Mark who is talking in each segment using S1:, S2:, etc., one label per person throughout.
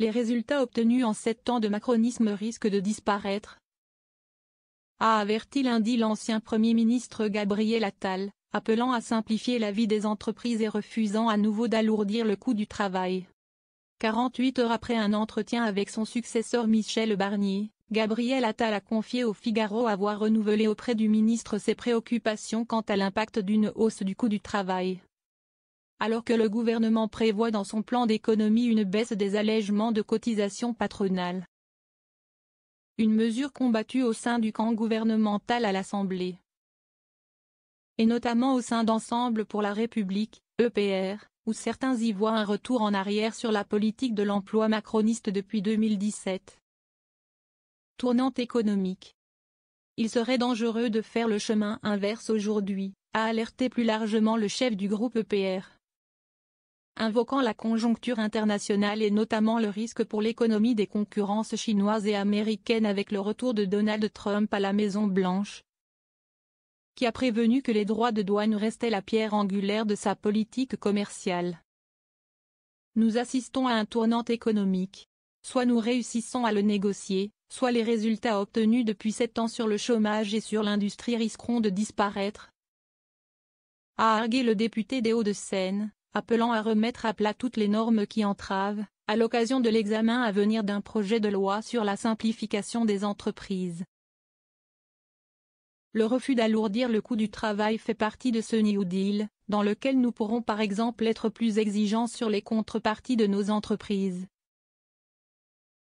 S1: les résultats obtenus en 7 ans de macronisme risquent de disparaître, a averti lundi l'ancien Premier ministre Gabriel Attal, appelant à simplifier la vie des entreprises et refusant à nouveau d'alourdir le coût du travail. 48 heures après un entretien avec son successeur Michel Barnier, Gabriel Attal a confié au Figaro avoir renouvelé auprès du ministre ses préoccupations quant à l'impact d'une hausse du coût du travail. Alors que le gouvernement prévoit dans son plan d'économie une baisse des allègements de cotisations patronales. Une mesure combattue au sein du camp gouvernemental à l'Assemblée. Et notamment au sein d'Ensemble pour la République, EPR, où certains y voient un retour en arrière sur la politique de l'emploi macroniste depuis 2017. Tournante économique. Il serait dangereux de faire le chemin inverse aujourd'hui, a alerté plus largement le chef du groupe EPR. Invoquant la conjoncture internationale et notamment le risque pour l'économie des concurrences chinoises et américaines avec le retour de Donald Trump à la Maison-Blanche, qui a prévenu que les droits de douane restaient la pierre angulaire de sa politique commerciale. Nous assistons à un tournant économique. Soit nous réussissons à le négocier, soit les résultats obtenus depuis 7 ans sur le chômage et sur l'industrie risqueront de disparaître, a argué le député des Hauts-de-Seine, appelant à remettre à plat toutes les normes qui entravent, à l'occasion de l'examen à venir d'un projet de loi sur la simplification des entreprises. Le refus d'alourdir le coût du travail fait partie de ce New Deal, dans lequel nous pourrons par exemple être plus exigeants sur les contreparties de nos entreprises.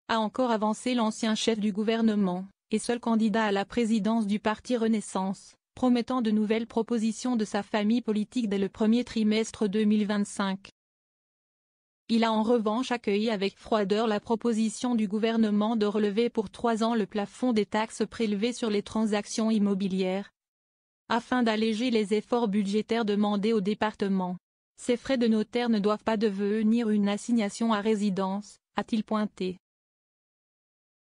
S1: A encore avancé l'ancien chef du gouvernement, et seul candidat à la présidence du parti Renaissance, promettant de nouvelles propositions de sa famille politique dès le premier trimestre 2025. Il a en revanche accueilli avec froideur la proposition du gouvernement de relever pour 3 ans le plafond des taxes prélevées sur les transactions immobilières, afin d'alléger les efforts budgétaires demandés aux départements. Ces frais de notaire ne doivent pas devenir une assignation à résidence, a-t-il pointé.